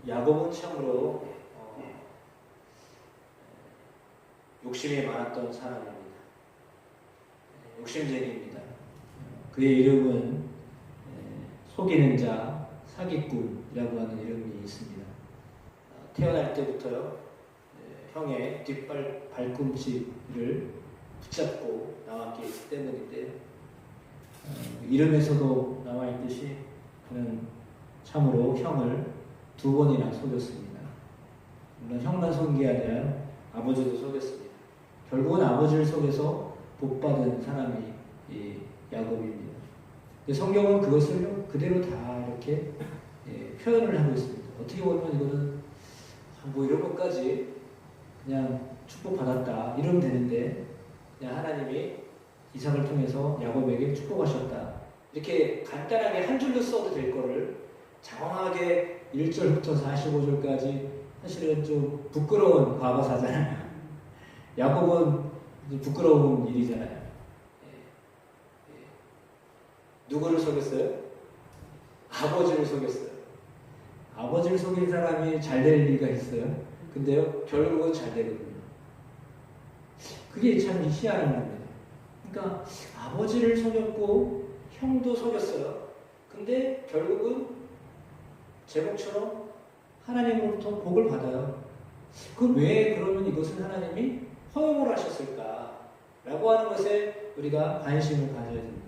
야곱은 참으로 욕심이 많았던 사람입니다. 욕심쟁이입니다. 그의 이름은 속이는 자, 사기꾼이라고 하는 이름이 있습니다. 태어날 때부터요, 형의 발꿈치를 붙잡고 나왔기 때문인데, 이름에서도 나와 있듯이 그는 참으로 형을 2번이나 속였습니다. 물론 형만 속인 게 아니라 아버지도 속였습니다. 결국은 아버지를 속여서 복받은 사람이 이 야곱입니다. 성경은 그것을 그대로 다 이렇게 표현을 하고 있습니다. 어떻게 보면 이거는 뭐 이런 것까지 그냥 축복받았다 이러면 되는데, 그냥 하나님이 이삭을 통해서 야곱에게 축복하셨다 이렇게 간단하게 한 줄로 써도 될 거를 장황하게 1절부터 45절까지 사실은 좀 부끄러운 과거사잖아요. 야곱은 부끄러운 일이잖아요. 누구를 속였어요? 아버지를 속였어요. 아버지를 속인 사람이 잘 될 리가 있어요. 근데요, 결국은 잘 되거든요. 그게 참 희한한 겁니다. 그러니까 아버지를 속였고 형도 속였어요. 근데 결국은 제목처럼 하나님으로부터 복을 받아요. 그럼 왜 그러면 이것을 하나님이 허용을 하셨을까? 라고 하는 것에 우리가 관심을 가져야 됩니다.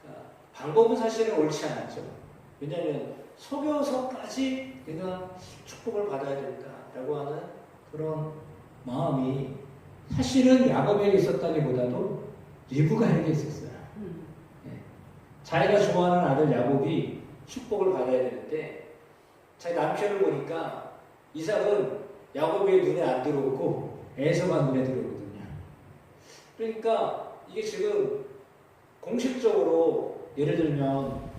그러니까 방법은 사실은 옳지 않았죠. 왜냐하면 속여서까지 내가 축복을 받아야 된다라고 하는 그런 마음이 사실은 야곱에게 있었다기보다도 리브가에게 있었어요. 자기가 좋아하는 아들 야곱이 축복을 받아야 되는데 자기 남편을 보니까 이삭은 야곱의 눈에 안 들어오고 에서만 눈에 들어오거든요. 그러니까 이게 지금 공식적으로 예를 들면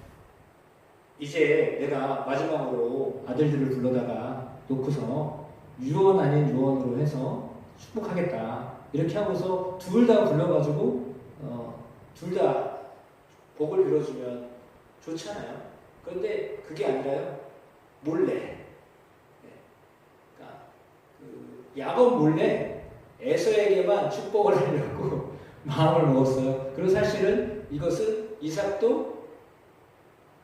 이제 내가 마지막으로 아들들을 불러다가 놓고서 유언 아닌 유언으로 해서 축복하겠다 이렇게 하고서 둘 다 불러가지고 둘 다 복을 빌어주면 좋잖아요. 그런데 그게 아니라요, 몰래. 그러니까 야곱 몰래 에서에게만 축복을 하려고 마음을 먹었어요. 그리고 사실은 이것은 이삭도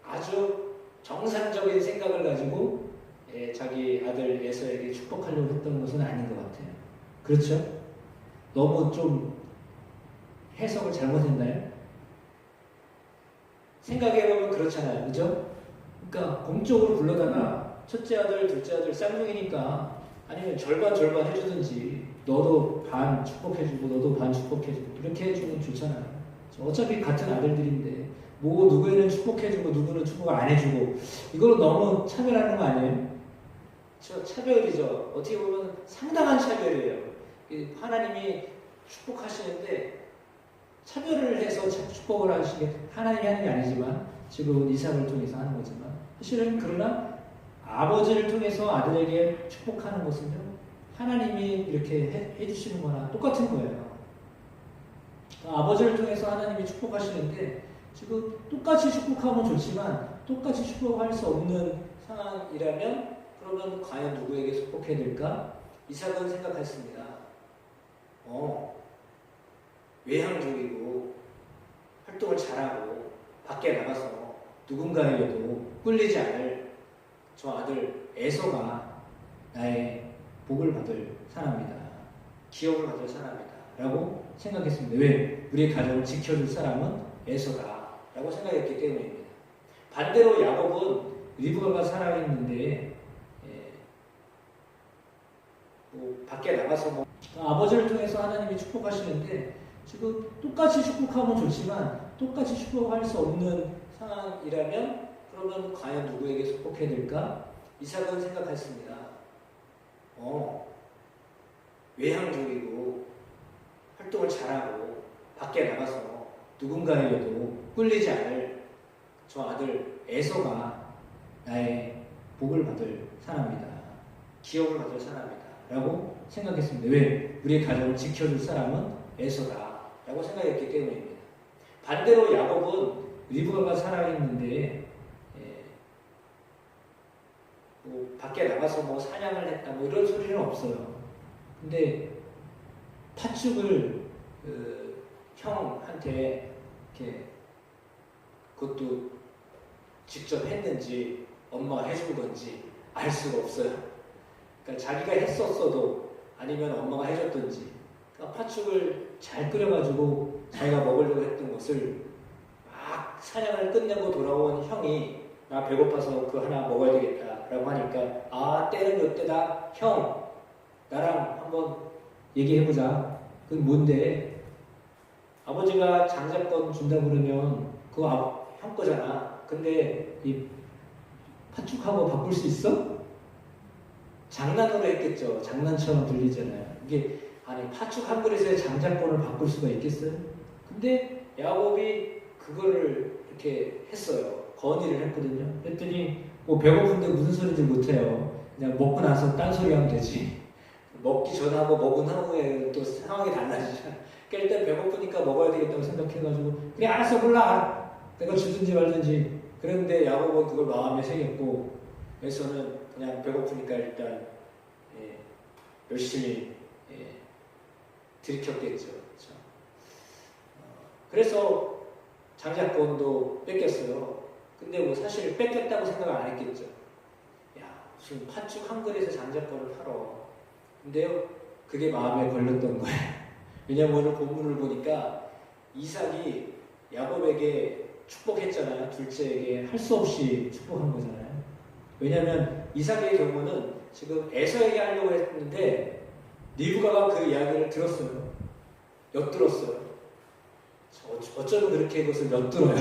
아주 정상적인 생각을 가지고 자기 아들 에서에게 축복하려고 했던 것은 아닌 것 같아요. 그렇죠? 너무 좀 해석을 잘못했나요? 생각해보면 그렇잖아요. 그죠? 그러니까 공적으로 불러다가 첫째 아들, 둘째 아들 쌍둥이니까 아니면 절반 해주든지 너도 반 축복해주고 너도 반 축복해주고 이렇게 해주면 좋잖아요. 어차피 같은 아들들인데 뭐 누구에는 축복해주고 누구는 축복을 안 해주고 이거는 너무 차별하는 거 아니에요? 차별이죠. 어떻게 보면 상당한 차별이에요. 하나님이 축복하시는데 차별을 해서 축복을 하시게 하나님이 하는 게 아니지만 지금은 이삭을 통해서 하는 거지만 사실은 그러나 아버지를 통해서 아들에게 축복하는 것은요 하나님이 이렇게 해주시는 거나 똑같은 거예요. 아버지를 통해서 하나님이 축복하시는데 지금 똑같이 축복하면 좋지만 똑같이 축복할 수 없는 상황이라면 그러면 과연 누구에게 축복해야 될까? 이삭은 생각했습니다. 외향적이고 활동을 잘하고 밖에 나가서 누군가에게도 꿀리지 않을 저 아들 에서가 나의 복을 받을 사람이다. 기업을 받을 사람이다. 라고 생각했습니다. 왜? 우리의 가정을 지켜줄 사람은 에서다. 라고 생각했기 때문입니다. 반대로 야곱은 리브가가 살아있는데 밖에 나가서 아버지를 통해서 하나님이 축복하시는데 지금 똑같이 축복하면 좋지만 똑같이 축복할 수 없는 상황이라면 그러면 과연 누구에게 축복해야 될까? 이삭은 생각했습니다. 외향적이고 활동을 잘하고 밖에 나가서 누군가에게도 꿀리지 않을 저 아들 에서가 나의 복을 받을 사람이다. 기업을 받을 사람이다. 라고 생각했습니다. 왜? 우리의 가정을 지켜줄 사람은 에서다. 라고 생각했기 때문입니다. 반대로 야곱은 리브가가 살아있는데 밖에 나가서 뭐 사냥을 했다 뭐 이런 소리는 없어요. 근데 팥죽을 형한테 이렇게 그것도 직접 했는지 엄마가 해준 건지 알 수가 없어요. 그러니까 자기가 했었어도 아니면 엄마가 해줬든지 그러니까 팥죽을 잘 끓여가지고 자기가 먹으려고 했던 것을 막 사냥을 끝내고 돌아온 형이 나 배고파서 그거 하나 먹어야 되겠다라고 하니까 아 때는 이때다 형 나랑 한번 얘기해보자. 그건 뭔데? 아버지가 장자권 준다 그러면 그거 형 거잖아. 근데 이 팥죽하고 바꿀 수 있어? 장난으로 했겠죠. 장난처럼 들리잖아요. 이게 아니 팥죽 한 그릇에 장자권을 바꿀 수가 있겠어요? 근데 야곱이 그거를 이렇게 했어요. 건의를 했거든요. 그랬더니 뭐 배고픈데 무슨 소리인지 못해요. 그냥 먹고 나서 딴소리 하면 되지. 먹기 전하고 먹은 후에 또 상황이 달라지잖아. 그러니까 일단 배고프니까 먹어야 되겠다고 생각해가지고 그래 알았어 몰라 내가 주든지 말든지. 그런데 야곱은 그걸 마음에 새겼고 에서는 그냥 배고프니까 일단 열심히 들이켰겠죠. 그렇죠? 그래서 장자권도 뺏겼어요. 근데 뭐 사실 뺏겼다고 생각을 안 했겠죠. 야 무슨 팥죽 한 그릇에 장자권을 팔어. 근데요 그게 마음에 걸렸던 거예요. 왜냐면 오늘 본문을 보니까 이삭이 야곱에게 축복했잖아요. 둘째에게 할 수 없이 축복한 거잖아요. 왜냐하면 이삭의 경우는 지금 에서에게 하려고 했는데 리브가가 그 이야기를 들었어요. 엿들었어요. 어쩌면 그렇게 그것을 엿들어요.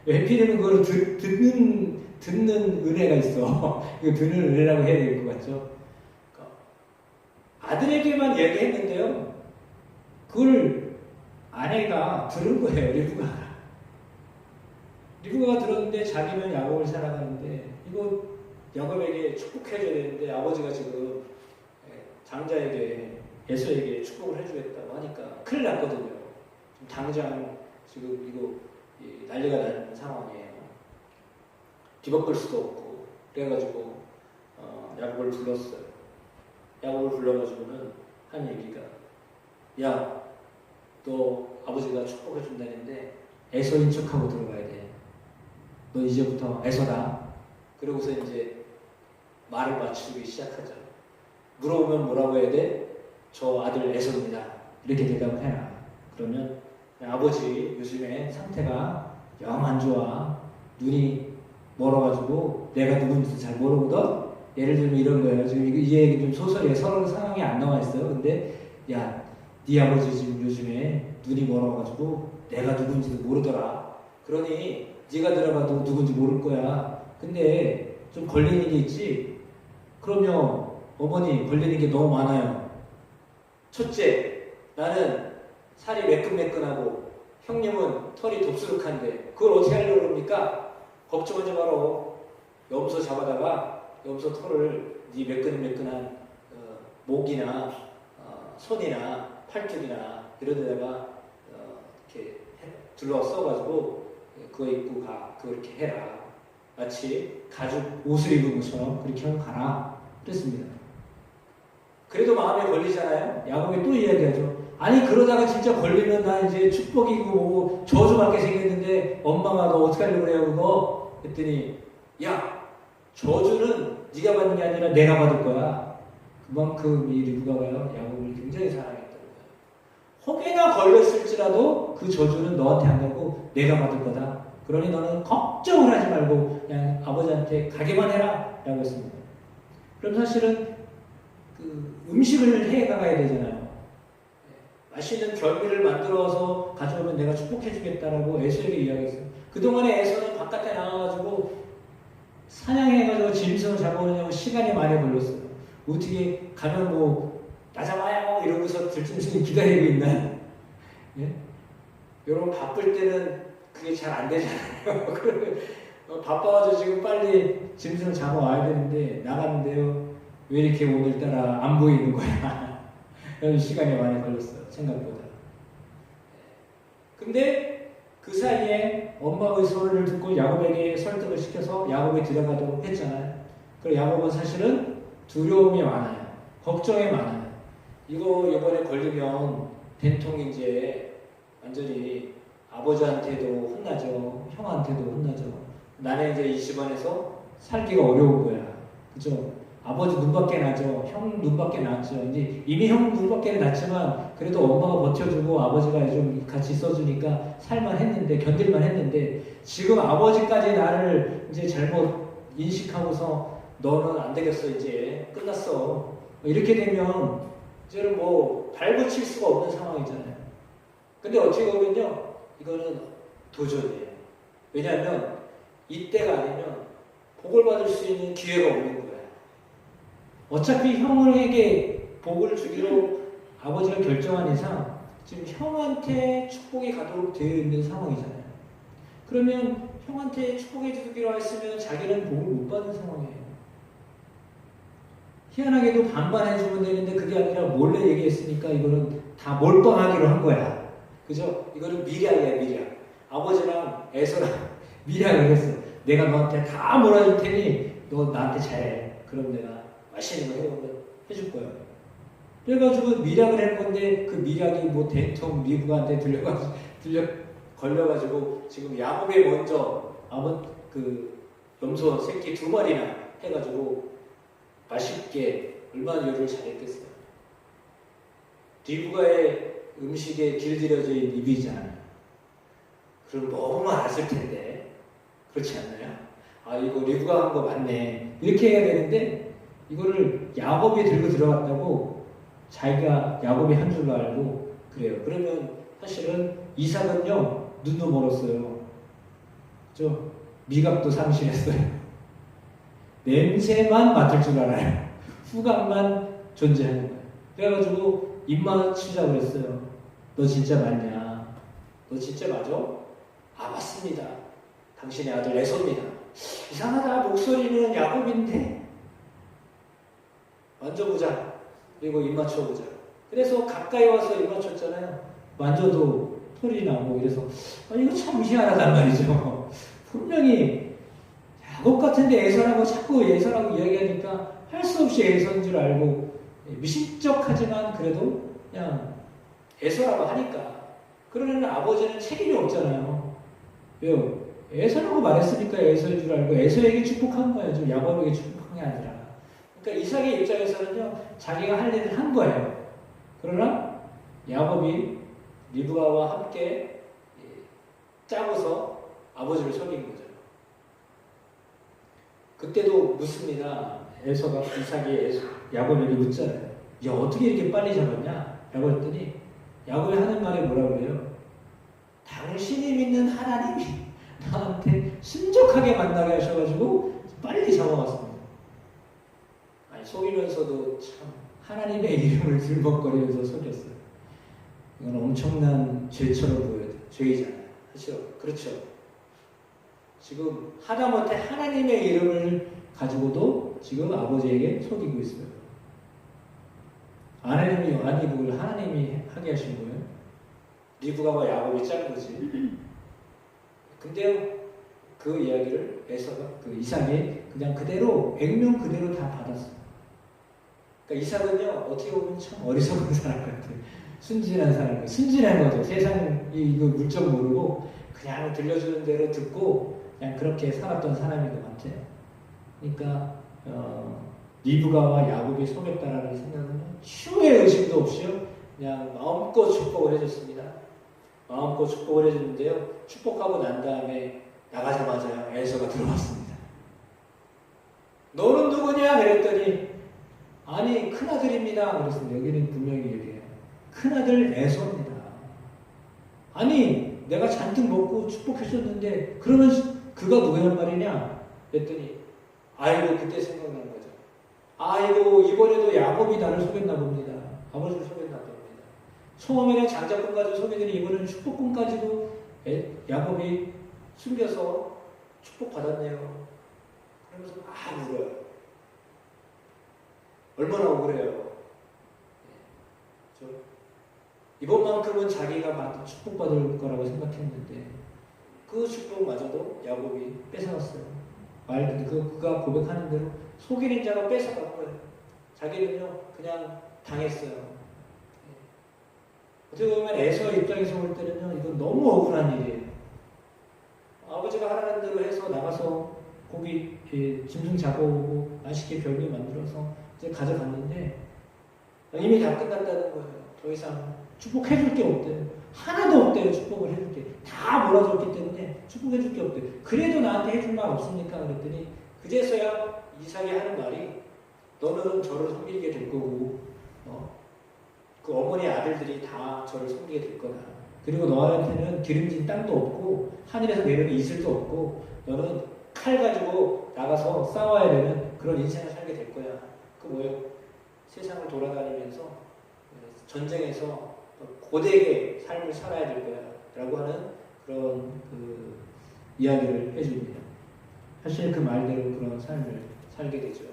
해피는 그걸 듣는 은혜가 있어. 이거 듣는 은혜라고 해야 될 것 같죠. 그러니까 아들에게만 얘기했는데요. 그걸 아내가 들은 거예요. 리브가가 들었는데 자기는 야곱을 사랑하는데 이거 야곱에게 축복해줘야 되는데 아버지가 지금 장자에게 에서에게 축복을 해주겠다고 하니까 큰일 났거든요. 지금 당장 지금 이거 난리가 나는 상황이에요. 뒤바꿀 수도 없고 그래가지고 야곱을 불렀어요. 야곱을 불러가지고는 한 얘기가 야, 너 아버지가 축복해 준다는데 에서인 척하고 들어가야 돼. 너 이제부터 에서다. 그러고서 이제 말을 맞추기 시작하죠. 물어보면 뭐라고 해야 돼? 저 아들 에서입니다. 이렇게 대답을 해라. 그러면 아버지 요즘에 상태가 영 안 좋아. 눈이 멀어가지고 내가 누군지도 잘 모르거든. 예를 들면 이런 거예요. 지금 이 얘기 좀 소설에 서로 상황이 안 나와 있어요. 근데 야, 네 아버지 지금 요즘에 눈이 멀어가지고 내가 누군지도 모르더라. 그러니 네가 들어가도 누군지 모를 거야. 근데 좀 걸리는 게 있지. 그러면 어머니 걸리는 게 너무 많아요. 첫째, 나는 살이 매끈매끈하고 형님은 털이 덥수룩한데 그걸 어떻게 하려고 그럽니까? 걱정하지 마라. 염소 잡아다가 염소 털을 네 매끈매끈한 목이나 손이나 팔뚝이나 이런 데다가 이렇게 둘러 써가지고 그거 입고 가. 그거 이렇게 해라. 마치 가죽 옷을 입은 것처럼 그렇게 하고 가라. 그랬습니다. 그래도 마음에 걸리잖아요. 야곱이 또 이야기하죠. 아니 그러다가 진짜 걸리면 나 이제 축복이고 뭐고 저주받게 생겼는데 엄마가 너 어떻게 하려고 그래요 그거? 했더니 야 저주는 네가 받는 게 아니라 내가 받을 거야. 그만큼 이 리브가가요 야곱을 굉장히 사랑했다는 거예요. 혹여나 걸렸을지라도 그 저주는 너한테 안 가고 내가 받을 거다. 그러니 너는 걱정을 하지 말고 그냥 아버지한테 가게만 해라 라고 했습니다. 그럼 사실은 그 음식을 해가야 되잖아요. 맛있는 별미를 만들어서 가져오면 내가 축복해주겠다라고 에서에게 이야기했어요. 그동안에 에서는 바깥에 나가가지고 사냥해가지고 짐승을 잡아오느냐고 시간이 많이 걸렸어요. 어떻게 가면 뭐 나 잡아요 이러고서 들짐승이 기다리고 있나요? 예? 여러분 바쁠 때는 그게 잘 안 되잖아요. 그러면 바빠가지고 지금 빨리 짐승을 잡아와야 되는데 나갔는데요. 왜 이렇게 오늘따라 안 보이는 거야? 이런 시간이 많이 걸렸어요. 생각보다. 근데 그 사이에 엄마의 소리를 듣고 야곱에게 설득을 시켜서 야곱이 들어가도록 했잖아요. 그리고 야곱은 사실은 두려움이 많아요. 걱정이 많아요. 이거 이번에 걸리면 된통 이제 완전히 아버지한테도 혼나죠. 형한테도 혼나죠. 나는 이제 이 집안에서 살기가 어려운 거야. 그죠? 아버지 눈밖에 나죠. 형 눈밖에 났죠. 이제 이미 형 눈밖에 났지만 그래도 엄마가 버텨주고 아버지가 좀 같이 있어주니까 살만 했는데 견딜만 했는데 지금 아버지까지 나를 이제 잘못 인식하고서 너는 안 되겠어 이제 끝났어. 이렇게 되면 이제는 뭐 발붙일 수가 없는 상황이잖아요. 근데 어떻게 보면요 이거는 도전이에요. 왜냐하면 이때가 아니면 복을 받을 수 있는 기회가 없는 거예요. 어차피 형에게 복을 주기로 아버지가 결정한 이상 지금 형한테 축복이 가도록 되어 있는 상황이잖아요. 그러면 형한테 축복해 주기로 했으면 자기는 복을 못 받는 상황이에요. 희한하게도 반반 해주면 되는데 그게 아니라 몰래 얘기했으니까 이거는 다 몰빵하기로 한 거야. 그죠? 이거는 미략이야, 미략. 아버지랑 애서랑 미략을 했어. 내가 너한테 다 몰아줄 테니 너 나한테 잘해. 그럼 내가 맛있는 거 해줄 거야. 그래가지고 미략을 한 건데 그 미략이 뭐 대통 미국한테 걸려가지고 지금 야곱이 먼저 그 염소 새끼 2마리나 해가지고 맛있게 얼마나 요리를 잘했겠어요. 리브가의 음식에 길들여져 있는 입이잖아요. 그럼 너무 많았을 텐데 그렇지 않나요? 아 이거 리브가 한 거 맞네 이렇게 해야 되는데 이거를 야곱이 들고 들어갔다고 자기가 야곱이 한 줄로 알고 그래요. 그러면 사실은 이삭은요 눈도 멀었어요. 그죠? 미각도 상실했어요. 냄새만 맡을 줄 알아요. 후각만 존재하는 거예요. 그래가지고 입만 치자고 그랬어요. 너 진짜 맞냐? 너 진짜 맞아? 아 맞습니다. 당신의 아들 에서입니다. 이상하다. 목소리는 야곱인데 만져보자. 그리고 입 맞춰보자. 그래서 가까이 와서 입 맞췄잖아요. 만져도 털이 나고 이래서 이거 참 희한하단 말이죠. 분명히 야곱 같은데 에서라고 자꾸 에서라고 이야기하니까 할 수 없이 에서인 줄 알고 미심쩍하지만 그래도 그냥 에서라고 하니까 그러면 아버지는 책임이 없잖아요. 왜요? 에서라고 말했으니까 에서인 줄 알고 에서에게 축복한 거예요. 좀 야곱에게 축복한 게 아니라. 그러니까 이삭의 입장에서는요 자기가 할 일을 한 거예요. 그러나 야곱이 리브가와 함께 짜고서 아버지를 속인 거죠. 그때도 묻습니다. 에서가 이삭이 야곱에게 묻잖아요. 야 어떻게 이렇게 빨리 잡았냐? 라고 했더니 야곱이 하는 말이 뭐라고 그래요? 당신이 믿는 하나님이 나한테 신족하게 만나게 하셔가지고 빨리 잡아갔습니다. 아니 속이면서도 참 하나님의 이름을 들먹거리면서 속였어요. 이건 엄청난 죄처럼 보여요. 죄이잖아요. 그렇죠? 그렇죠. 지금 하다못해 하나님의 이름을 가지고도 지금 아버지에게 속이고 있어요. 아내님이 아니 그걸 하나님이 하게 하신 거예요? 리브가와 야곱이 짠 거지. 근데 그 이야기를 그 이삭이 그냥 그대로 액면 그대로 다 받았어요. 그러니까 이삭은요 어떻게 보면 참 어리석은 사람 같아요. 순진한 사람, 순진한 거죠. 세상 이거 물정 모르고 그냥 들려주는 대로 듣고 그냥 그렇게 살았던 사람인 것 같아요. 그러니까 리브가와 야곱이 속였다라는 생각은 추후의 의심도 없이요 그냥 마음껏 축복을 해줬습니다. 마음껏 축복을 해줬는데요 축복하고 난 다음에 나가자마자 에서가 들어왔습니다. 너는 누구냐? 그랬더니 아니 큰아들입니다. 그랬습니다. 여기는 분명히 얘기해요. 큰아들 에서입니다. 아니 내가 잔뜩 먹고 축복해줬는데 그러면 그가 누구냔 말이냐? 그랬더니 아이고 그때 생각난 거죠. 아이고 이번에도 야곱이 나를 속였나 봅니다. 아버지를 속였나 봅니다. 처음에는 장자꾼 가지고 속이더니 이번에는 축복꾼 가지고 야곱이 숨겨서 축복받았네요. 그러면서 막 울어요. 얼마나 억울해요. 이번만큼은 자기가 축복받을 거라고 생각했는데 그 축복마저도 야곱이 뺏어갔어요. 그가 고백하는 대로 속이는 자가 뺏어간 거예요. 자기는요 그냥 당했어요. 어떻게 보면 에서 입장에서 볼 때는요 이건 너무 억울한 일이에요. 아버지가 하라는 대로 해서 나가서 고기 짐승 잡아오고 맛있게 별미 만들어서 이제 가져갔는데 이미 다 끝났다는 거예요. 더 이상 축복해줄 게 없대요. 하나도 없대요. 축복을 해줄 게. 다 몰아줬기 때문에 축복해줄 게 없대요. 그래도 나한테 해줄 말 없습니까? 그랬더니 그제서야 이삭이 하는 말이 너는 저를 섬기게 될 거고 그 어머니 아들들이 다 저를 섬기게 될 거다. 그리고 너한테는 기름진 땅도 없고 하늘에서 내리는 이슬도 없고 너는 칼 가지고 나가서 싸워야 되는 그런 인생을 살게 될 거야. 그 뭐예요? 세상을 돌아다니면서 전쟁에서 고되게 삶을 살아야 될 거야 라고 하는 그런 그 이야기를 해줍니다. 사실 그 말대로 그런 삶을 살게 되죠.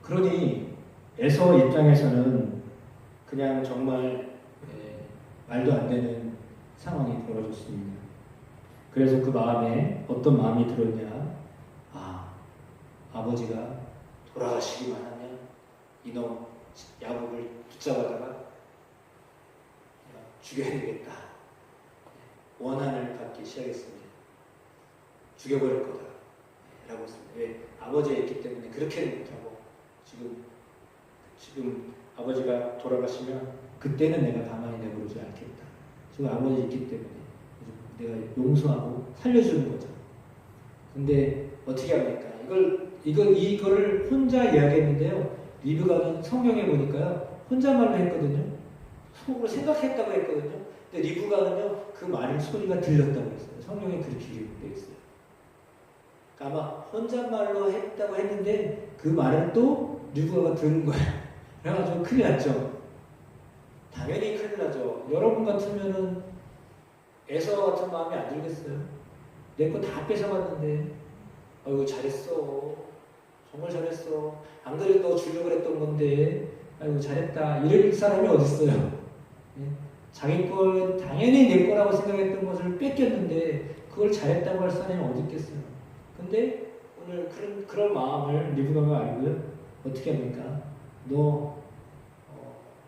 그러니 에서 입장에서는 그냥 정말 말도 안 되는 상황이 벌어졌습니다. 그래서 그 마음에 어떤 마음이 들었냐? 아버지가 돌아가시기만 하면 이놈 야곱을 붙잡아다가 죽여야 되겠다. 원한을 갖기 시작했습니다. 죽여버릴 거다. 라고 했습니다. 왜? 아버지가 있기 때문에 그렇게는 못하고 지금 아버지가 돌아가시면 그때는 내가 가만히 내버리지 않겠다. 지금 아버지 있기 때문에 내가 용서하고 살려주는 거죠. 근데 어떻게 합니까? 이거를 혼자 이야기했는데요. 리브가는 성경에 보니까요. 혼잣말로 했거든요. 속으로 생각했다고 했거든요. 근데 리브가는요. 그 말 소리가 들렸다고 했어요. 성경에 그렇게 기록되어 있어요. 그러니까 아마 혼잣말로 했다고 했는데 그 말을 또 리브가가 들은 거야. 그래가지고 큰일 났죠. 당연히 큰일 나죠. 여러분 같으면은 에서 같은 마음이 안 들겠어요. 내 거 다 뺏어갔는데 아이고 잘했어. 정말 잘했어. 안 그래도 너 주려고 그랬던 건데 아이고 잘했다. 이럴 사람이 어딨어요. 예? 자기 걸 당연히 내 거라고 생각했던 것을 뺏겼는데 그걸 잘했다고 할 사람이 어디 있겠어요. 근데 오늘 그런 마음을 리브가가 알고요. 어떻게 합니까? 너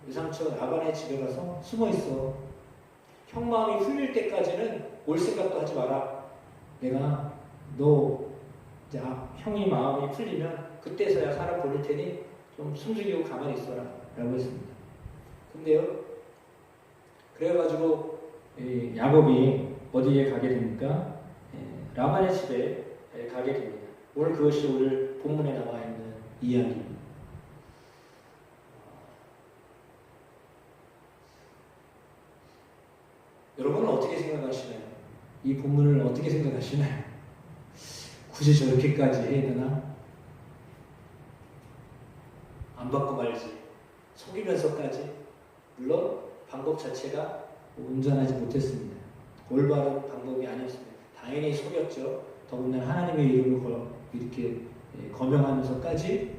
외삼촌 라반의 집에 가서 숨어 있어. 형 마음이 풀릴 때까지는 올 생각도 하지 마라. 내가 너 이제 형이 마음이 풀리면 그때서야 사람 보낼 테니 좀 숨죽이고 가만히 있어라 라고 했습니다. 근데요 그래가지고 야곱이 어디에 가게 됩니까? 라반의 집에 가게 됩니다. 오늘 그것이 오늘 본문에 나와 있는 이야기입니다. 여러분은 어떻게 생각하시나요? 이 본문을 어떻게 생각하시나요? 굳이 저렇게까지 해야 되나? 안 받고 말지. 속이면서까지. 물론 방법 자체가 온전하지 못했습니다. 올바른 방법이 아니었습니다. 당연히 속였죠. 더군다나 하나님의 이름을 이렇게 거명하면서까지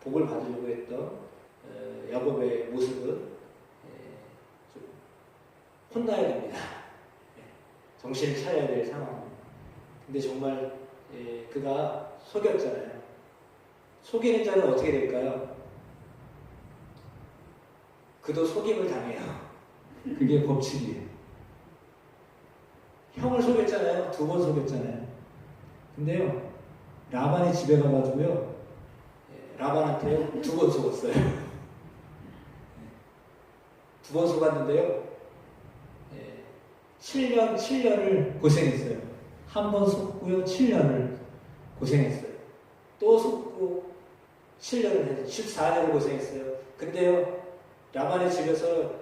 복을 받으려고 했던 야곱의 모습은 좀 혼나야 됩니다. 정신을 차려야 될 상황입니다. 근데 정말 그가 속였잖아요. 속이는 자는 어떻게 될까요? 그도 속임을 당해요. 그게 법칙이에요. 형을 속였잖아요. 2번 속였잖아요. 근데요, 라반의 집에 가가지고요, 라반한테요, 2번 속았어요. 2번 속았는데요, 7년을 고생했어요. 한 번 속고요, 7년을 고생했어요. 또 속고 7년을 해서 14년을 고생했어요. 근데요, 라반의 집에서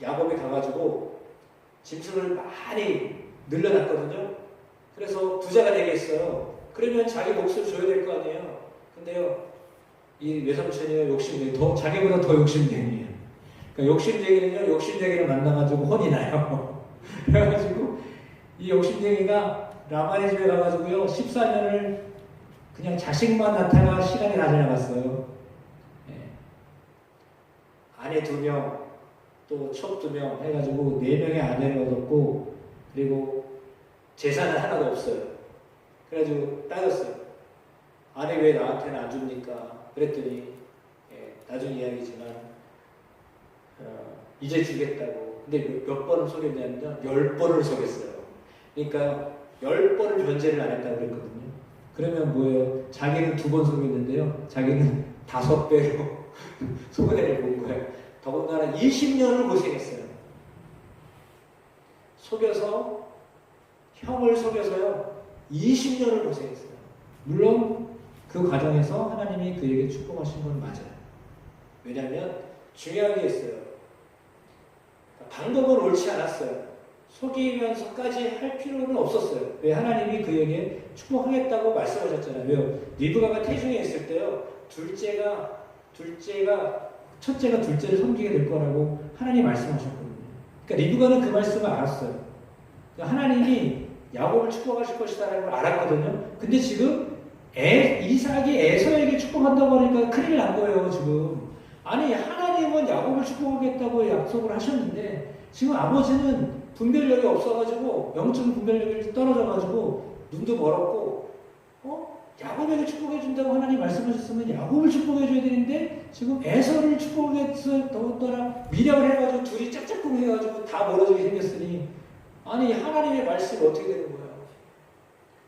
야곱이 가가지고 짐승을 많이 늘려놨거든요. 그래서 부자가 되겠어요. 그러면 자기 몫을 줘야 될 거 아니에요. 근데요, 이 외삼촌이요, 자기보다 더 욕심쟁이에요. 그러니까 욕심쟁이는요, 욕심쟁이를 만나가지고 혼이 나요. 그래가지고 이 욕심쟁이가 라반의 집에 가가지고요, 14년을 그냥 자식만 낳다가 시간이 다 지나갔어요. 아내 2명, 또 첩 2명 해가지고 4명의 아내를 얻었고, 그리고 재산은 하나도 없어요. 그래가지고 따졌어요. 아내 왜 나한테는 안 줍니까? 그랬더니 나중 이야기지만 이제 주겠다고. 근데 몇 번을 속였냐면요. 10번을 속였어요. 그러니까 10번을 변제를 안 했다고 그랬거든요. 그러면 뭐예요? 자기는 2번 속였는데요. 자기는 5배로 손해를 본 거예요. 더군다나 20년을 고생했어요. 속여서, 형을 속여서요. 20년을 고생했어요. 물론 그 과정에서 하나님이 그에게 축복하신 건 맞아요. 왜냐하면 중요한 게 있어요. 방법은 옳지 않았어요. 속이면서까지 할 필요는 없었어요. 왜? 하나님이 그에게 축복하겠다고 말씀하셨잖아요. 왜요? 리브가가 태중에 있을 때요. 첫째가 둘째를 섬기게 될 거라고 하나님이 말씀하셨거든요. 그러니까 리브가는 그 말씀을 알았어요. 그러니까 하나님이 야곱을 축복하실 것이다라는 걸 알았거든요. 근데 지금 이삭이 에서에게 축복한다고 하니까 큰일 난 거예요, 지금. 아니, 하나님은 야곱을 축복하겠다고 약속을 하셨는데 지금 아버지는 분별력이 없어가지고 영적 분별력이 떨어져가지고 눈도 멀었고 야곱에게 축복해준다고 하나님 말씀하셨으면 야곱을 축복해줘야 되는데 지금 에서를 축복해서 더더라 미련을 해가지고 둘이 짝짝꿍 해가지고 다 멀어지게 생겼으니 아니 하나님의 말씀이 어떻게 되는 거예요?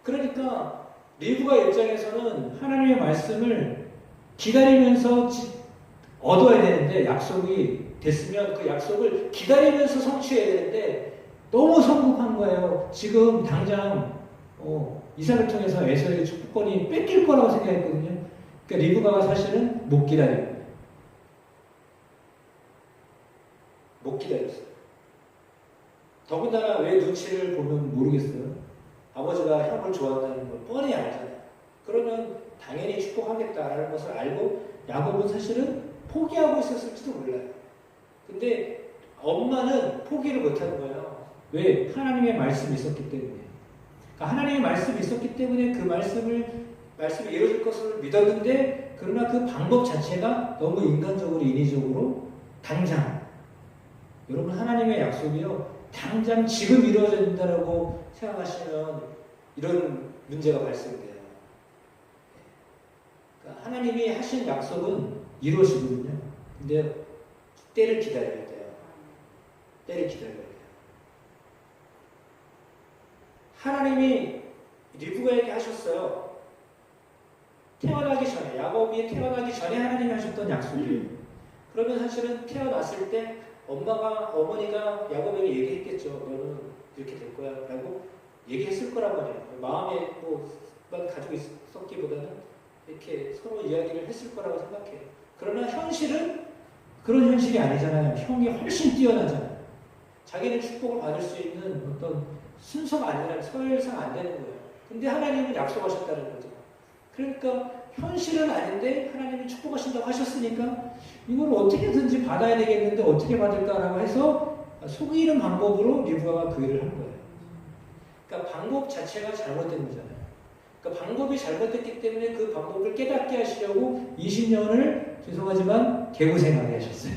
그러니까 리브가 입장에서는 하나님의 말씀을 기다리면서 얻어야 되는데 약속이 됐으면 그 약속을 기다리면서 성취해야 되는데 너무 성급한 거예요. 지금 당장 이삭을 통해서 에서에게 축복권이 뺏길 거라고 생각했거든요. 그러니까 리브가가 사실은 못 기다려요. 못 기다렸어요. 더군다나 왜 눈치를 보면 모르겠어요. 아버지가 형을 좋아한다는 걸 뻔히 알잖아요. 그러면 당연히 축복하겠다라는 것을 알고 야곱은 사실은 포기하고 있었을지도 몰라요. 근데 엄마는 포기를 못하는 거예요. 왜? 하나님의 말씀이 있었기 때문에. 그러니까 하나님의 말씀이 있었기 때문에 그 말씀이 이루어질 것을 믿었는데 그러나 그 방법 자체가 너무 인간적으로 인위적으로 당장 여러분 하나님의 약속이요. 당장 지금 이루어진다라고 생각하시면 이런 문제가 발생돼요. 그러니까 하나님이 하신 약속은 이루어지거든요. 근데 때를 기다려야 돼요. 때를 기다려야 돼요. 하나님이 리브가에게 하셨어요. 태어나기 전에, 야곱이 태어나기 전에 하나님이 하셨던 약속이에요. 그러면 사실은 태어났을 때 어머니가 야곱에게 얘기했겠죠. 너는 이렇게 될 거야. 라고 얘기했을 거란 말이에요. 마음에 뭐만 가지고 있었기보다는 이렇게 서로 이야기를 했을 거라고 생각해요. 그러나 현실은 그런 현실이 아니잖아요. 형이 훨씬 뛰어나잖아요. 자기는 축복을 받을 수 있는 어떤 순서가 아니라 서열상 안 되는 거예요. 근데 하나님은 약속하셨다는 거죠. 그러니까 현실은 아닌데 하나님이 축복하신다고 하셨으니까 이걸 어떻게든지 받아야 되겠는데 어떻게 받을까라고 해서 속이는 방법으로 리브가가 그 일을 한 거예요. 그러니까 방법 자체가 잘못된 거잖아요. 그러니까 방법이 잘못됐기 때문에 그 방법을 깨닫게 하시려고 20년을 죄송하지만 개고생하게 하셨어요.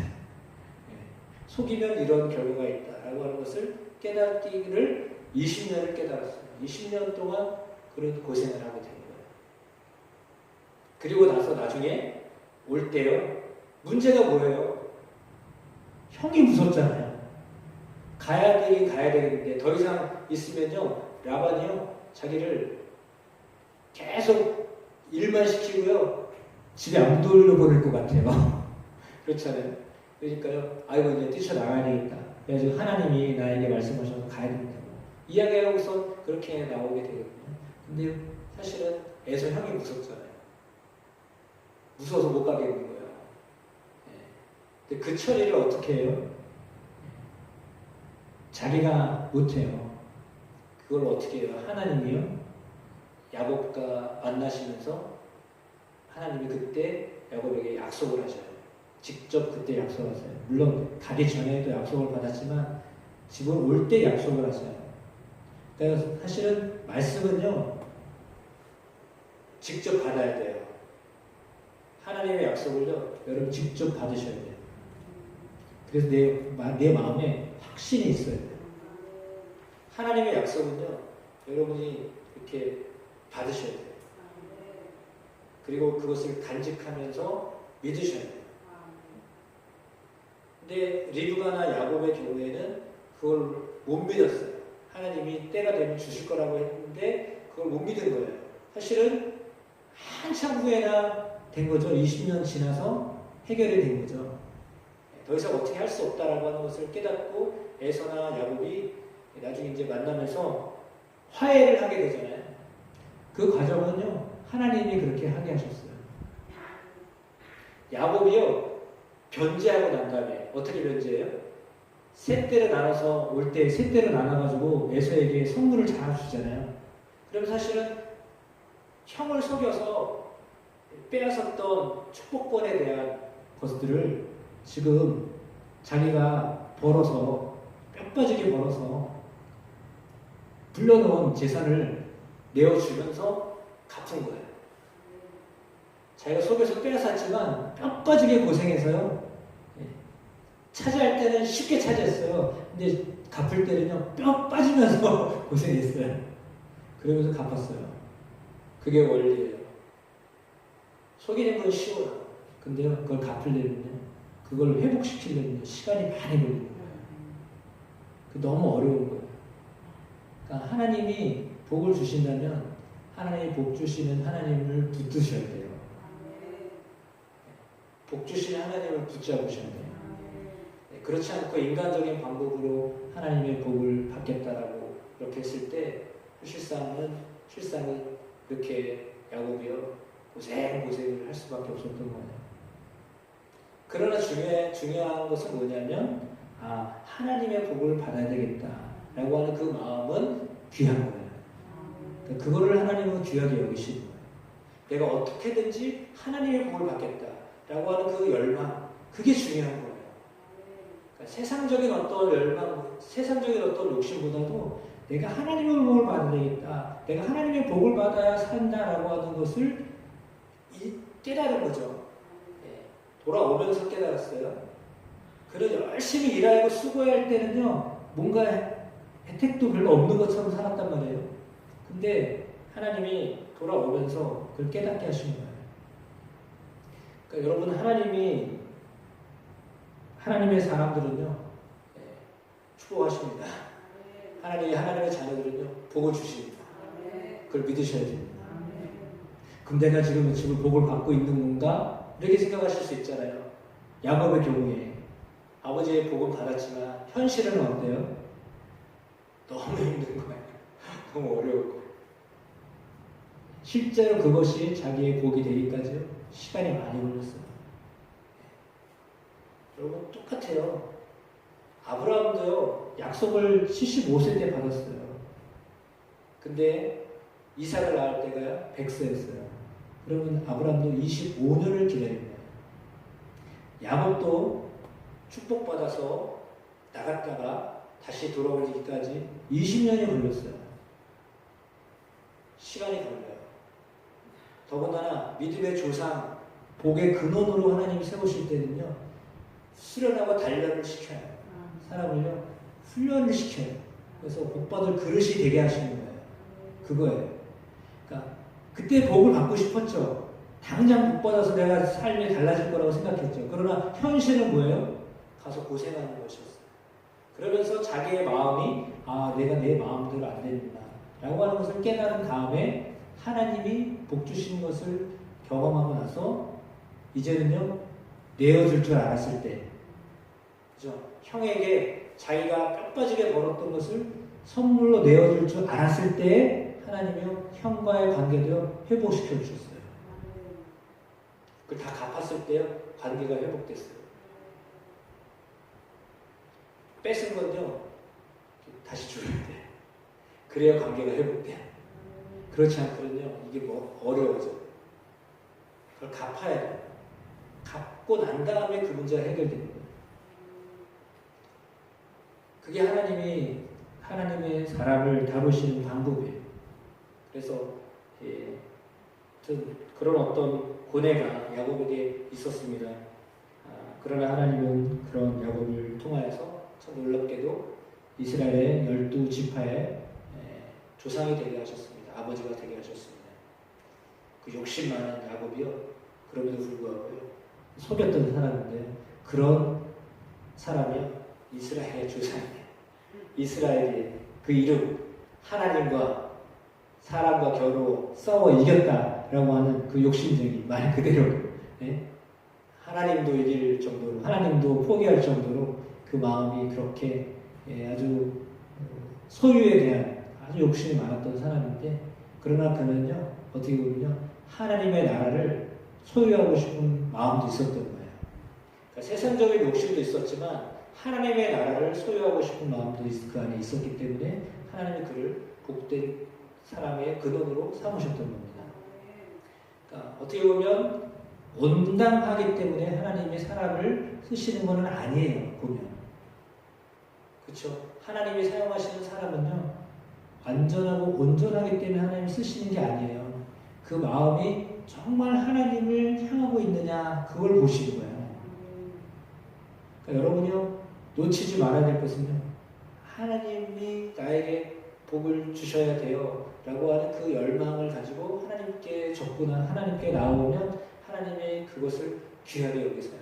속이면 이런 결과가 있다라고 하는 것을 깨닫기를 20년을 깨달았어요. 20년 동안 그런 고생을 하게 된 거예요. 그리고 나서 나중에 올 때요. 문제가 뭐예요? 형이 무섭잖아요. 가야 되겠는데 더 이상 있으면요. 라반이요. 자기를 계속 일만 시키고요. 집에 안 돌려보낼 것 같아요. 그렇잖아요. 그러니까요. 아이고 이제 뛰쳐나가야 되겠다. 그래서 하나님이 나에게 말씀하셔서 가야 된다고. 이야기하고서 그렇게 나오게 되거든요. 근데 사실은 에서 형이 무섭잖아요. 무서워서 못 가겠는 거예요. 근데 그 처리를 어떻게 해요? 자기가 못해요. 그걸 어떻게 해요? 하나님이요. 야곱과 만나시면서 하나님이 그때 야곱에게 약속을 하셔요. 직접 그때 약속하세요. 물론 가기 전에도 약속을 받았지만 지금 올 때 약속을 하세요. 그래서 사실은 말씀은요. 직접 받아야 돼요. 하나님의 약속을요. 여러분 직접 받으셔야 돼요. 그래서 내 마음에 확신이 있어야 돼요. 하나님의 약속은요. 여러분이 이렇게 받으셔야 돼요. 그리고 그것을 간직하면서 믿으셔야 돼요. 근데 리브가나 야곱의 경우에는 그걸 못 믿었어요. 하나님이 때가 되면 주실 거라고 했는데 그걸 못 믿은 거예요. 사실은 한참 후에나 된 거죠. 20년 지나서 해결이 된 거죠. 더 이상 어떻게 할 수 없다라고 하는 것을 깨닫고 에서나 야곱이 나중에 이제 만나면서 화해를 하게 되잖아요. 그 과정은요, 하나님이 그렇게 하게 하셨어요. 야곱이요, 변제하고 난 다음에 어떻게 변제해요? 세 대를 나눠서 올 때 세 대를 나눠가지고 에서에게 선물을 다 주잖아요. 그럼 사실은 형을 속여서 빼앗았던 축복권에 대한 것들을 지금 자기가 벌어서 뼈 빠지게 벌어서 불려놓은 재산을 내어주면서 갚은 거예요. 자기가 속여서 빼앗았지만 뼈 빠지게 고생해서요. 차지할 때는 쉽게 차지했어요. 근데 갚을 때는요, 뼈 빠지면서 고생했어요. 그러면서 갚았어요. 그게 원리예요. 속이는 건 쉬워요. 근데요, 그걸 갚으려면요, 그걸 회복시키려면 시간이 많이 걸리는 거예요. 너무 어려운 거예요. 그러니까 하나님이 복을 주신다면 하나님이 복 주시는 하나님을 붙드셔야 돼요. 복 주시는 하나님을 붙잡으셔야 돼요. 그렇지 않고 인간적인 방법으로 하나님의 복을 받겠다라고 이렇게 했을 때 실상은 그렇게 야곱이요 고생을 할 수밖에 없었던 거예요. 그러나 중요한 것은 뭐냐면 하나님의 복을 받아야 되겠다라고 하는 그 마음은 귀한 거예요. 그러니까 그거를 하나님은 귀하게 여기시는 거예요. 내가 어떻게든지 하나님의 복을 받겠다라고 하는 그 열망, 그게 중요한 거예요. 그러니까 세상적인 어떤 열망, 세상적인 어떤 욕심보다도 내가 하나님의 복을 받아야 되겠다, 내가 하나님의 복을 받아야 산다라고 하는 것을 깨달은 거죠. 돌아오면서 깨달았어요. 그래서 열심히 일하고 수고할 때는요, 뭔가 혜택도 별로 없는 것처럼 살았단 말이에요. 근데 하나님이 돌아오면서 그걸 깨닫게 하신 거예요. 그러니까 여러분, 하나님의 사람들은요, 축복하십니다. 하나님의 자녀들은요, 복을 주십니다. 그걸 믿으셔야 됩니다. 그럼 내가 지금 복을 받고 있는 건가? 이렇게 생각하실 수 있잖아요. 야곱의 경우에 아버지의 복은 받았지만 현실은 어때요? 너무 힘든 거예요. 너무 어려울 거예요. 실제로 그것이 자기의 복이 되기까지요, 시간이 많이 걸렸어요. 여러분, 똑같아요. 아브라함도요, 약속을 75세 때 받았어요. 근데 이삭을 낳을 때가 100세였어요. 그러면 아브라함도 25년을 기다린 거예요. 야곱도 축복받아서 나갔다가 다시 돌아오기까지 20년이 걸렸어요. 시간이 걸려요. 더군다나 믿음의 조상, 복의 근원으로 하나님이 세우실 때는요, 수련하고 단련을 시켜요. 사람을요, 훈련을 시켜요. 그래서 복받을 그릇이 되게 하시는 거예요. 그거예요. 그러니까 그때 복을 받고 싶었죠. 당장 복받아서 내가 삶이 달라질 거라고 생각했죠. 그러나 현실은 뭐예요? 가서 고생하는 것이었어요. 그러면서 자기의 마음이 내가 내 마음대로 안 되는구나 라고 하는 것을 깨달은 다음에 하나님이 복 주시는 것을 경험하고 나서 이제는요, 내어줄 줄 알았을 때, 그죠? 형에게 자기가 뼈 빠지게 벌었던 것을 선물로 내어줄 줄 알았을 때 하나님이요, 형과의 관계도 회복시켜 주셨어요. 그걸 다 갚았을 때요, 관계가 회복됐어요. 뺏은 건요, 다시 줘야 돼. 그래야 관계가 회복돼. 그렇지 않고는요, 이게 어려워져. 그걸 갚아야 돼. 갚고 난 다음에 그 문제가 해결되는 거예요. 그게 하나님의 사람을 다루시는 방법이에요. 그래서 그런 어떤 고뇌가 야곱에게 있었습니다. 그러나 하나님은 그런 야곱을 통하여서 참 놀랍게도 이스라엘의 12지파에 조상이 되게 하셨습니다. 아버지가 되게 하셨습니다. 그 욕심 많은 야곱이요. 그럼에도 불구하고요. 속였던 사람인데 그런 사람이요. 이스라엘의 조상이에요. 이스라엘이 그 이름 하나님과 사람과 겨루 싸워 이겼다라고 하는 그 욕심쟁이 말 그대로 예? 하나님도 이길 정도로 하나님도 포기할 정도로 그 마음이 그렇게 아주 소유에 대한 아주 욕심이 많았던 사람인데 그러나 그는요 어떻게 보면요 하나님의 나라를 소유하고 싶은 마음도 있었던 거예요. 그러니까 세상적인 욕심도 있었지만 하나님의 나라를 소유하고 싶은 마음도 그 안에 있었기 때문에 하나님이 그를 복된 사람의 근원으로 삼으셨던 겁니다. 그러니까 어떻게 보면 온당하기 때문에 하나님이 사람을 쓰시는 것은 아니에요. 보면 그렇죠. 하나님이 사용하시는 사람은요 완전하고 온전하기 때문에 하나님이 쓰시는 게 아니에요. 그 마음이 정말 하나님을 향하고 있느냐 그걸 보시는 거예요. 그러니까 여러분이요 놓치지 말아야 될 것은요 하나님이 나에게 복을 주셔야 돼요 라고 하는 그 열망을 가지고 하나님께 접근한 하나님께 나오면 하나님이 그것을 귀하게 여기세요.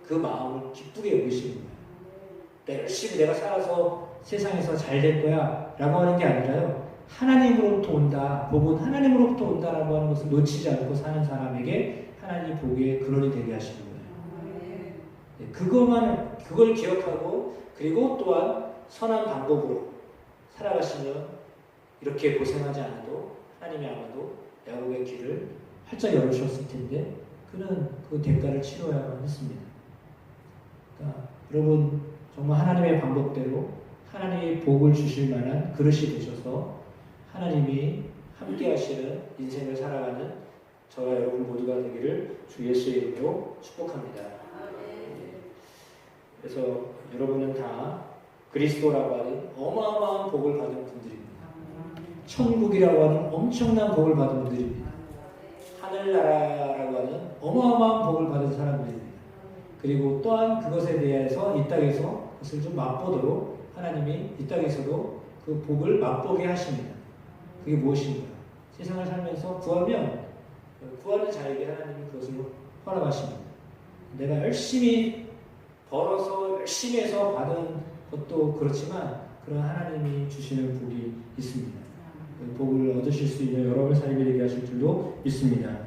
그 마음을 기쁘게 여기시는 거예요. 열심히 내가 살아서 세상에서 잘 될 거야 라고 하는 게 아니라요 하나님으로부터 온다, 복은 하나님으로부터 온다라고 하는 것을 놓치지 않고 사는 사람에게 하나님 복의 근원이 되게 하시는 거예요. 그걸 기억하고 그리고 또한 선한 방법으로 살아가시면 이렇게 고생하지 않아도 하나님이 아마도 야곱의 길을 활짝 열어주셨을 텐데 그는 그 대가를 치러야만 했습니다. 그러니까 여러분 정말 하나님의 방법대로 하나님이 복을 주실 만한 그릇이 되셔서 하나님이 함께 하시는 인생을 살아가는 저와 여러분 모두가 되기를 주 예수의 이름으로 축복합니다. 그래서 여러분은 다 그리스도라고 하는 어마어마한 복을 받은 분들입니다. 천국이라고 하는 엄청난 복을 받은 분들입니다. 하늘나라라고 하는 어마어마한 복을 받은 사람들입니다. 그리고 또한 그것에 대해서 이 땅에서 그것을 좀 맛보도록 하나님이 이 땅에서도 그 복을 맛보게 하십니다. 그게 무엇인가? 세상을 살면서 구하는 자에게 하나님이 그것을 허락하십니다. 내가 열심히 벌어서 열심히 해서 받은 것도 그렇지만 그런 하나님이 주시는 복이 있습니다. 그 복을 얻으실 수 있는 여러분의 삶이 되게 하실 줄로 믿습니다.